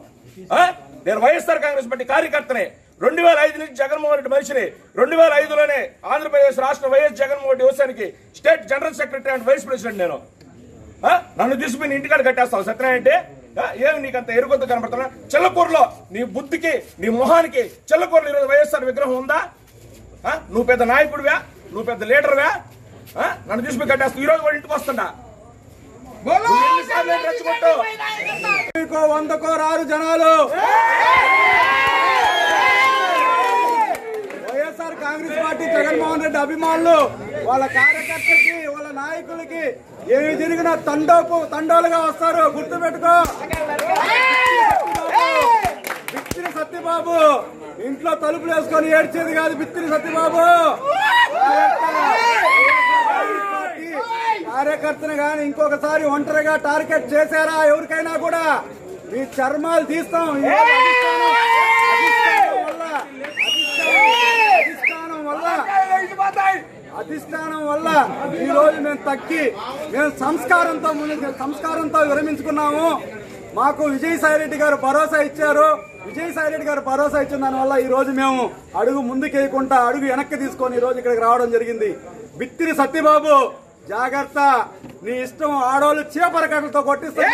నేను వైఎస్ఆర్ కాంగ్రెస్ పార్టీ కార్యకర్తనే. 2005 నుంచి జగన్మోహన్ రెడ్డి మనిషిని. 2005లోనే ఆంధ్రప్రదేశ్ రాష్ట్ర వైఎస్ జగన్మోహన్ రెడ్డి యువసేనకి state general secretary and vice president నేను. నన్ను తీసుకుని ఇంటికాడ కట్టేస్తావు సత్యనారాయణ అంటే? ఏమి నీకు అంత ఎరుకొద్దు కనపడుతున్నా? చెల్లకూరులో నీ బుద్ధికి నీ మొహానికి చెల్లకూరులో ఈరోజు వైఎస్ఆర్ విగ్రహం ఉందా? నువ్వు పెద్ద నాయకుడివా? నువ్వు పెద్ద లీడర్వా? నన్ను తీసుకుని కట్టేస్తావు. ఈ రోజు కూడా ఇంటికి వస్తుందా? 100కో రారు జనాలు. వైఎస్ఆర్ కాంగ్రెస్ పార్టీ జగన్మోహన్ రెడ్డి అభిమానులు వాళ్ళ కార్యకర్తలకి వాళ్ళ నాయకులకి ఏమి జరిగినా తండోలుగా వస్తారు. గుర్తు పెట్టుకో. బిత్తిరి సత్యబాబు ఇంట్లో తలుపులు వేసుకొని ఏడ్చేది కాదు. బిత్తిరి సత్యబాబు కార్యకర్తను గాని ఇంకొకసారి ఒంటరిగా టార్గెట్ చేశారా ఎవరికైనా కూడా మీ చర్మాలు తీస్తాం. అధిష్టానం వల్ల ఈ రోజు మేము తగ్గి మేము సంస్కారంతో విరమించుకున్నాము. మాకు విజయసాయి రెడ్డి గారు భరోసా ఇచ్చారు. విజయసాయి రెడ్డి గారు భరోసా ఇచ్చిన దానివల్ల ఈ రోజు మేము అడుగు ముందుకేయకుండా అడుగు వెనక్కి తీసుకొని ఈ రోజు ఇక్కడికి రావడం జరిగింది. బిత్తిరి సత్యబాబు జాగ్రత్త, నీ ఇష్టం. ఆడవాళ్ళు చీపరకట్టలతో కొట్టిస్తారు.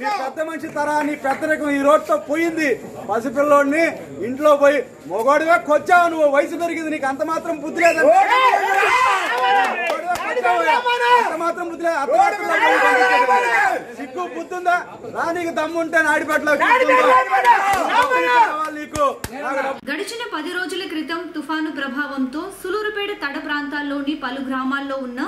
నీ పెద్ద మనిషి తరా నీ పెద్దరికం ఈ రోడ్తో పోయింది. పసిపిల్లోడిని ఇంట్లో పోయి మొగోడివే కొచ్చావు నువ్వు. వయసు పెరిగింది, నీకు అంత మాత్రం బుద్ధి లేదు. అంత మాత్రం బుద్ధి లేదు. సిగ్గు బుద్ధి ఉందా? రా, నీకు దమ్ముంటే నాడిపట్లో. గడిచిన 10 రోజుల క్రితం తుఫాను ప్రభావంతో సులూరుపేట తడ ప్రాంతాల్లోని పలు గ్రామాల్లో ఉన్న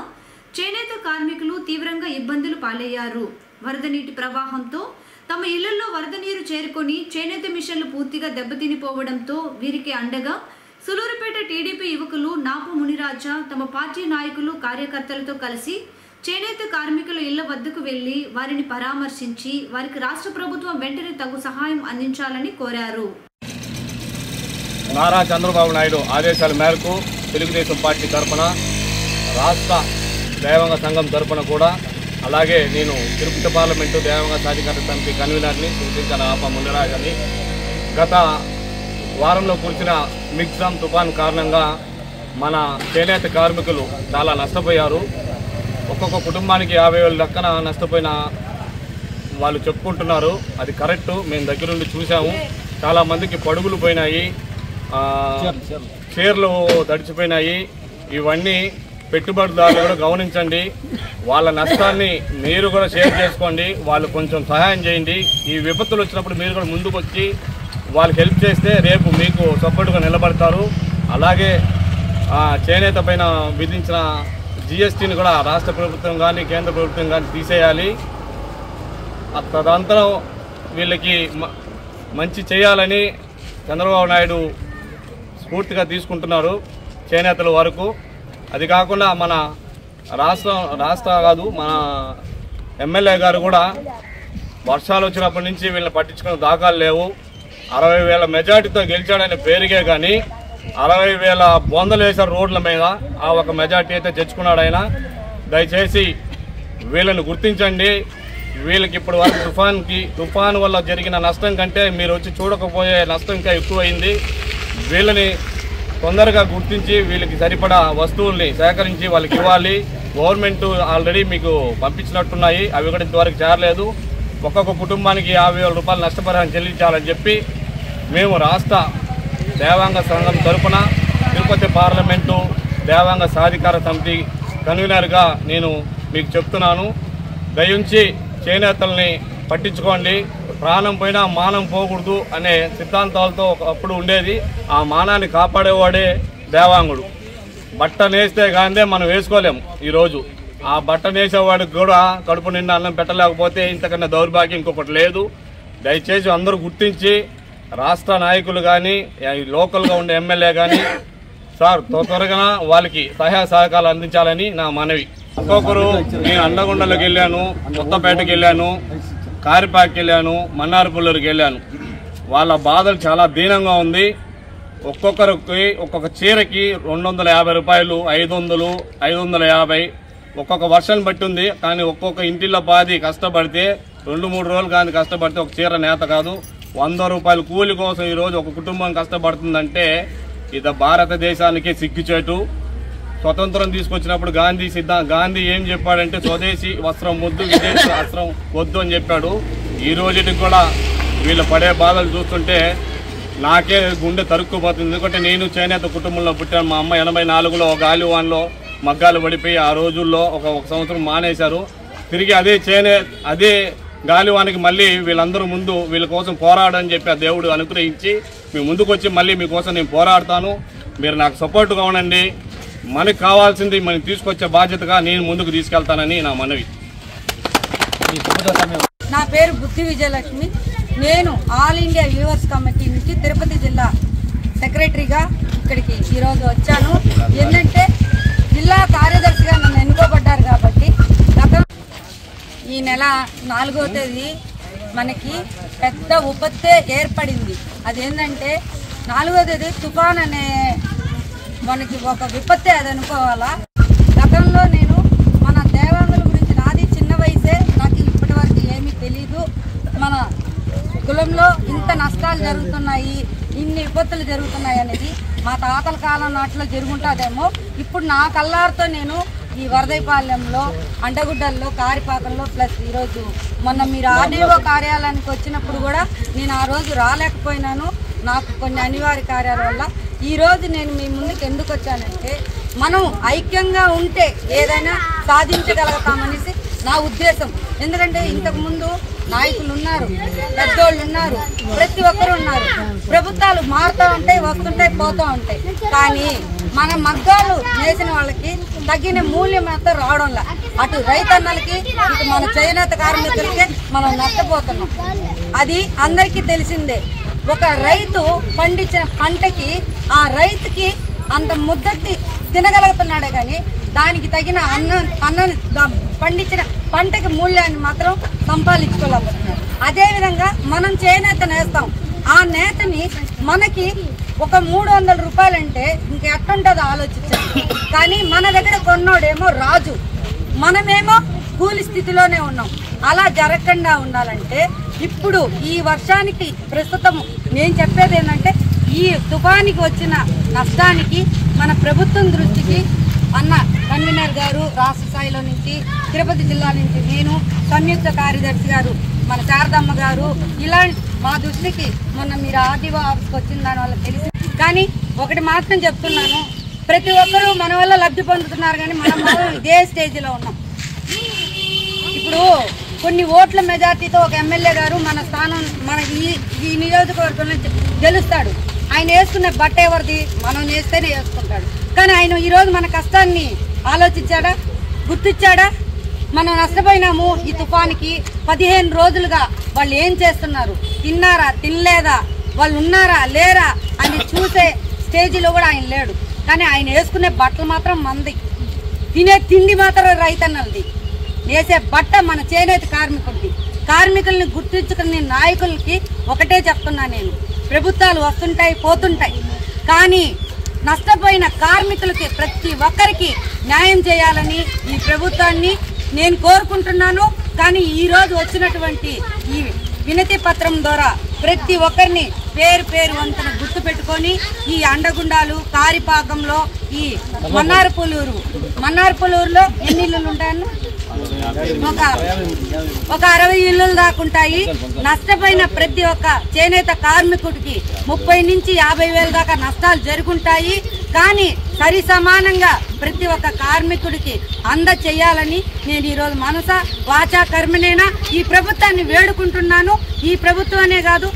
చేనేత కార్మికులు తీవ్రంగా ఇబ్బందులు పాలయ్యారు. వరద నీటి ప్రవాహంతో తమ ఇళ్లలో వరద నీరు చేరుకొని చేనేత మిషన్లు పూర్తిగా దెబ్బతినిపోవడంతో వీరికి అండగా సులూరుపేట టీడీపీ యువకులు నాపు మునిరాజా తమ పార్టీ నాయకులు కార్యకర్తలతో కలిసి చేనేత కార్మికుల ఇళ్ల వద్దకు వెళ్లి వారిని పరామర్శించి వారికి రాష్ట్ర ప్రభుత్వం వెంటనే తగు సహాయం అందించాలని కోరారు. నారా చంద్రబాబు నాయుడు ఆదేశాల మేరకు తెలుగుదేశం పార్టీ తరఫున రాష్ట్ర దైవంగ సంఘం తరఫున కూడా అలాగే నేను తిరుపతి పార్లమెంటు దేవాంగ సాధికార సమితి కన్వీనర్ని సూచించిన ఆప మునిరాజని. గత వారంలో కురిసిన మిగ్జామ్ తుఫాన్ కారణంగా మన చేనేత కార్మికులు చాలా నష్టపోయారు. ఒక్కొక్క కుటుంబానికి 50,000 లెక్కన నష్టపోయిన వాళ్ళు చెప్పుకుంటున్నారు. అది కరెక్టు, మేము దగ్గరుండి చూసాము. చాలామందికి పడుగులు పోయినాయి, చీరలు తడిచిపోయినాయి. ఇవన్నీ పెట్టుబడిదారులు కూడా గమనించండి. వాళ్ళ నష్టాన్ని మీరు కూడా షేర్ చేసుకోండి, వాళ్ళు కొంచెం సహాయం చేయండి. ఈ విపత్తులు వచ్చినప్పుడు మీరు కూడా ముందుకు వచ్చి వాళ్ళకి హెల్ప్ చేస్తే రేపు మీకు సపోర్టుగా నిలబడతారు. అలాగే చేనేత పైన విధించిన GSTని కూడా రాష్ట్ర ప్రభుత్వం కానీ కేంద్ర ప్రభుత్వం కానీ తీసేయాలి. తదనంతరం వీళ్ళకి మంచి చేయాలని చంద్రబాబు నాయుడు స్ఫూర్తిగా తీసుకుంటున్నారు చేనేతల వరకు. అది కాకుండా మన రాష్ట్ర కాదు, మన ఎమ్మెల్యే గారు కూడా వర్షాలు వచ్చినప్పటి నుంచి వీళ్ళని పట్టించుకునే దాఖలు లేవు. 60,000 మెజార్టీతో గెలిచాడనే పేరుగే కానీ 60,000 బొందలు వేశారు రోడ్ల మీద. ఆ ఒక మెజార్టీ అయితే తెచ్చుకున్నాడు ఆయన. దయచేసి వీళ్ళని గుర్తించండి. వీళ్ళకి ఇప్పటి వరకు తుఫాను వల్ల జరిగిన నష్టం కంటే మీరు వచ్చి చూడకపోయే నష్టం ఇంకా ఎక్కువైంది. వీళ్ళని తొందరగా గుర్తించి వీళ్ళకి సరిపడా వస్తువుల్ని సేకరించి వాళ్ళకి ఇవ్వాలి. గవర్నమెంట్ ఆల్రెడీ మీకు పంపించినట్టున్నాయి, అవి కూడా ఇంతవరకు చేరలేదు. ఒక్కొక్క కుటుంబానికి 50,000 రూపాయలు నష్టపరిహారం చెల్లించాలని చెప్పి మేము రాష్ట్ర దేవాంగ సంఘం తరఫున తిరుపతి పార్లమెంటు దేవాంగ సాధికార సమితి కన్వీనర్గా నేను మీకు చెప్తున్నాను. దయించి చేనేతల్ని పట్టించుకోండి. ప్రాణం పోయినా మానం పోకూడదు అనే సిద్ధాంతాలతో అప్పుడు ఉండేది. ఆ మానాన్ని కాపాడేవాడే దేవాంగుడు. బట్ట నేస్తే గాందే మనం వేసుకోలేము. ఈరోజు ఆ బట్ట నేసేవాడికి కూడా కడుపు నిండా అన్నం పెట్టలేకపోతే ఇంతకన్నా దౌర్భాగ్యం ఇంకొకటి లేదు. దయచేసి అందరూ గుర్తించి రాష్ట్ర నాయకులు కానీ లోకల్గా ఉండే ఎమ్మెల్యే కానీ సార్ త్వరగా వాళ్ళకి సహాయ సహకారాలు అందించాలని నా మనవి. ఒక్కొక్కరు నేను అండగొండలోకి వెళ్ళాను, కొత్తపేటకి వెళ్ళాను, కారిపాకి వెళ్ళాను, మన్నారపుల్లూరుకి వెళ్ళాను. వాళ్ళ బాధలు చాలా దీనంగా ఉంది. ఒక్కొక్కరికి ఒక్కొక్క చీరకి 250 రూపాయలు, 500, 550. ఒక్కొక్క వర్షం బట్టి ఉంది. కానీ ఒక్కొక్క ఇంటిలో పాది కష్టపడితే 2-3 రోజులు కానీ కష్టపడితే ఒక చీర నేత కాదు. 100 రూపాయల కూలి కోసం ఈరోజు ఒక కుటుంబం కష్టపడుతుందంటే ఇది భారతదేశానికి సిగ్గుచేటు. స్వతంత్రం తీసుకొచ్చినప్పుడు గాంధీ ఏం చెప్పాడంటే స్వదేశీ వస్త్రం వద్దు, విదేశీ వస్త్రం వద్దు అని చెప్పాడు. ఈ రోజుకి కూడా వీళ్ళు పడే బాధలు చూస్తుంటే నాకే గుండె తరుక్కుపోతుంది. ఎందుకంటే నేను చేనేత కుటుంబంలో పుట్టాను. మా అమ్మ 84లో గాలివాన్లో మగ్గాలు పడిపోయి ఆ రోజుల్లో ఒక సంవత్సరం మానేశారు. తిరిగి అదే గాలివానికి మళ్ళీ వీళ్ళందరూ ముందు వీళ్ళ కోసం పోరాడని చెప్పి ఆ దేవుడు అనుగ్రహించి మీ ముందుకు వచ్చి మళ్ళీ మీకోసం నేను పోరాడతాను. మీరు నాకు సపోర్ట్గా ఉండండి. మనకు కావాల్సింది మనం తీసుకొచ్చే బాధ్యతగా నేను ముందుకు తీసుకెళ్తానని నా మనవి. నా పేరు బుద్ధి విజయలక్ష్మి. నేను ఆల్ ఇండియా వ్యూవర్స్ కమిటీ నుంచి తిరుపతి జిల్లా సెక్రటరీగా ఇక్కడికి ఈరోజు వచ్చాను. ఏంటంటే జిల్లా కార్యదర్శిగా నన్ను ఎన్నుకోబడ్డారు కాబట్టి ఈ నెల 4వ తేదీ మనకి పెద్ద విపత్తే ఏర్పడింది. అదేంటంటే 4వ తేదీ తుఫాన్ అనే మనకి ఒక విపత్తే అది అనుకోవాలా. గతంలో నేను మన దేవాంగుల గురించి నాది చిన్న వయసే, నాకు ఇప్పటి వరకు ఏమీ తెలీదు. మన కులంలో ఇంత నష్టాలు జరుగుతున్నాయి, ఇన్ని విపత్తులు జరుగుతున్నాయి అనేది మా తాతల కాలం నాటిలో జరుగుంటుందేమో. ఇప్పుడు నా కళ్ళారితో నేను ఈ వరదైపాలెంలో, అండగుడ్డల్లో, కారిపాకంలో ప్లస్ ఈరోజు మొన్న మీరు ఆర్డీఓ కార్యాలయానికి వచ్చినప్పుడు కూడా నేను ఆ రోజు రాలేకపోయినాను. నాకు కొన్ని అనివార్య కార్యాల వల్ల ఈరోజు నేను మీ ముందుకు ఎందుకు వచ్చానంటే మనం ఐక్యంగా ఉంటే ఏదైనా సాధించగలుగుతామనేసి నా ఉద్దేశం. ఎందుకంటే ఇంతకుముందు నాయకులు ఉన్నారు, పెద్దోళ్ళు ఉన్నారు, ప్రతి ఒక్కరు ఉన్నారు. ప్రభుత్వాలు మారుతూ ఉంటాయి, వస్తుంటాయి, పోతూ ఉంటాయి. కానీ మన మగ్గాలు వేసిన వాళ్ళకి తగిన మూల్యం అంతా రావడంలా. అటు రైతన్నలకి, ఇటు మన చేనేత కార్మికులకి మనం నష్టపోతున్నాం. అది అందరికీ తెలిసిందే. ఒక రైతు పండించిన పంటకి ఆ రైతుకి అంత ముద్దతి తినగలుగుతున్నాడే కానీ దానికి తగిన అన్నం పండించిన పంటకి మూల్యాన్ని మాత్రం సంపాదించుకోలేకపోతున్నాడు. అదేవిధంగా మనం చేనేత నేస్తాం. ఆ నేతని మనకి ఒక 300 రూపాయలంటే ఇంక ఎట్టుంటుందో ఆలోచించాలి. కానీ మన దగ్గర కొన్నోడేమో రాజు, మనమేమో కూలి స్థితిలోనే ఉన్నాం. అలా జరగకుండా ఉండాలంటే ఇప్పుడు ఈ వర్షానికి ప్రస్తుతం నేను చెప్పేది ఏంటంటే ఈ తుఫానికి వచ్చిన నష్టానికి మన ప్రభుత్వం దృష్టికి అన్న కన్వీనర్ గారు రాష్ట్ర స్థాయిలో నుంచి, తిరుపతి జిల్లా నుంచి నేను, సంయుక్త కార్యదర్శి గారు మన శారదమ్మ గారు, ఇలా మా దృష్టికి మొన్న మీరు ఆర్డీఓ ఆఫీస్కి వచ్చిన దాని వల్ల తెలిసి. కానీ ఒకటి మాత్రం చెప్తున్నాను, ప్రతి ఒక్కరూ మన వల్ల లబ్ధి పొందుతున్నారు, కానీ మనం మాత్రం ఇదే స్టేజ్లో ఉన్నాం. ఇప్పుడు కొన్ని ఓట్ల మెజార్టీతో ఒక ఎమ్మెల్యే గారు మన స్థానం మన ఈ నియోజకవర్గంలో గెలుస్తాడు. ఆయన వేసుకునే బట్ట ఎవరిది? మనం వేస్తేనే వేసుకుంటాడు. కానీ ఆయన ఈరోజు మన కష్టాన్ని ఆలోచించాడా? గుర్తించాడా? మనం నష్టపోయినాము ఈ తుఫానికి. 15 రోజులుగా వాళ్ళు ఏం చేస్తున్నారు, తిన్నారా తినలేదా, వాళ్ళు ఉన్నారా లేరా అని చూసే స్టేజీలో కూడా ఆయన లేడు. కానీ ఆయన వేసుకునే బట్టలు మాత్రం మంది, తినే తిండి మాత్రం రైతన్నలది, వేసే బట్ట మన చేనేత కార్మికులది. కార్మికుల్ని గుర్తించుకునే నాయకులకి ఒకటే చెప్తున్నా నేను, ప్రభుత్వాలు వస్తుంటాయి పోతుంటాయి, కానీ నష్టపోయిన కార్మికులకి ప్రతి ఒక్కరికి న్యాయం చేయాలని ఈ ప్రభుత్వాన్ని నేను కోరుకుంటున్నాను. కానీ ఈరోజు వచ్చినటువంటి ఈ వినతి పత్రం ద్వారా ప్రతి ఒక్కరిని పేరు పేరు వంతన గుర్తు పెట్టుకొని ఈ అండగుండాలు కారిపాకంలో ఈ మన్నార్పులూరులో ఎన్ని ఇళ్ళు ఉంటాయన్న? ఒక 60 ఇళ్ళు దాకుంటాయి. నష్టపోయిన ప్రతి ఒక్క చేనేత కార్మికుడికి 30 నుంచి 50 వేల దాకా నష్టాలు జరుగుంటాయి. కానీ సరి సమానంగా ప్రతి ఒక్క కార్మికుడికి చేయాలని నేను ఈరోజు మనస వాచా కర్మనేనా ఈ ప్రభుత్వాన్ని వేడుకుంటున్నాను. ఈ ప్రభుత్వమే కాదు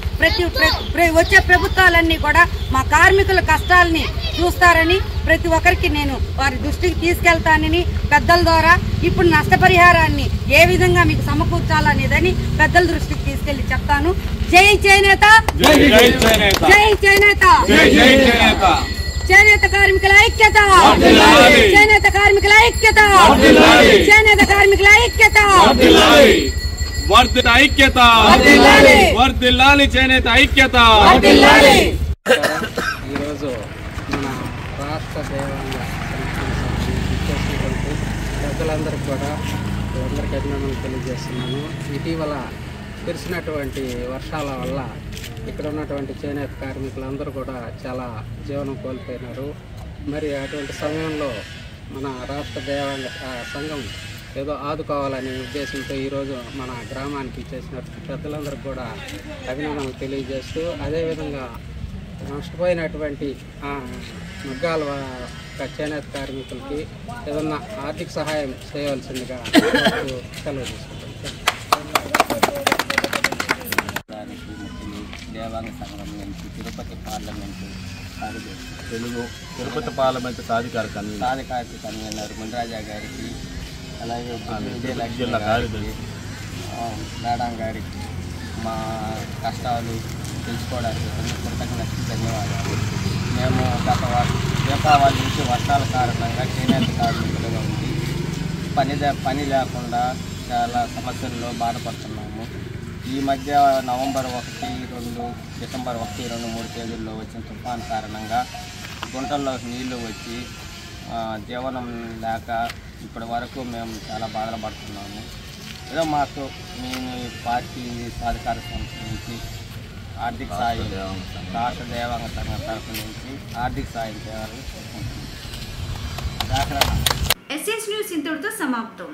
వచ్చే ప్రభుత్వాలన్నీ కూడా మా కార్మికుల కష్టాలని చూస్తారని ప్రతి ఒక్కరికి నేను వారి దృష్టికి తీసుకెళ్తానని పెద్దల ద్వారా ఇప్పుడు నష్టపరిహారాన్ని ఏ విధంగా మీకు సమకూర్చాలనేదని పెద్దల దృష్టికి తీసుకెళ్లి చెప్తాను. జై చేనేత, జై చేనేత, చేనేత కార్మికుల ఐక్యత, చేనేత కార్మికుల ఐక్యత, చేనేత కార్మికుల ఐక్యత, ఐక్యత, వర్ధిల్లాలి చేనేత ఐక్యత. ఈరోజు మన రాష్ట్ర దేవాంగ చేసినటువంటి పెద్దలందరికీ కూడా అందరికీ అభినందనలు తెలియజేస్తున్నాను. ఇటీవల కురిసినటువంటి వర్షాల వల్ల ఇక్కడ ఉన్నటువంటి చేనేత కార్మికులందరూ కూడా చాలా జీవనం కోల్పోయినారు. మరి అటువంటి సమయంలో మన రాష్ట్ర దేవాంగ సంఘం ఏదో ఆదుకోవాలనే ఉద్దేశంతో ఈరోజు మన గ్రామానికి చేసినటువంటి పెద్దలందరికీ కూడా అభినందనలు తెలియజేస్తూ, అదేవిధంగా నష్టపోయినటువంటి మగ్గాల చేనేత కార్మికులకి ఏదన్నా ఆర్థిక సహాయం చేయవలసిందిగా సెలవు తీసుకుంటాం. దేవాంగ సంఘం నుంచి తిరుపతి పార్లమెంటు సాధికార కన్వీనర్ మునిరాజా గారికి, అలాగే జిల్లా కార్యదర్శి మేడం గారికి మా కష్టాలు తెలుసుకోవడానికి కృతజ్ఞతలు, ధన్యవాదాలు. మేము గత దీపావళి నుంచి వర్షాల కారణంగా చేనేత కార్మికులుగా ఉండి పని లేకుండా చాలా సమస్యల్లో బాధపడుతున్నాము. ఈ మధ్య నవంబర్ 1, 2, డిసెంబర్ 1, 2, 3 తేదీల్లో వచ్చిన తుఫాన్ కారణంగా గుంటల్లో నీళ్లు వచ్చి జీవనం లేక ఇప్పటి వరకు మేము చాలా బాధలు పడుతున్నాము. ఏదో మాకు మీ పార్టీ సాధికార సంస్థ నుంచి ఆర్థిక సాయం, రాష్ట్ర దేవాంగ సంఘం తరఫు నుంచి ఆర్థిక సాయం చేయాలని కోరుకుంటున్నాం. ఎస్ఎస్ న్యూస్ ఇంతటితో సమాప్తం.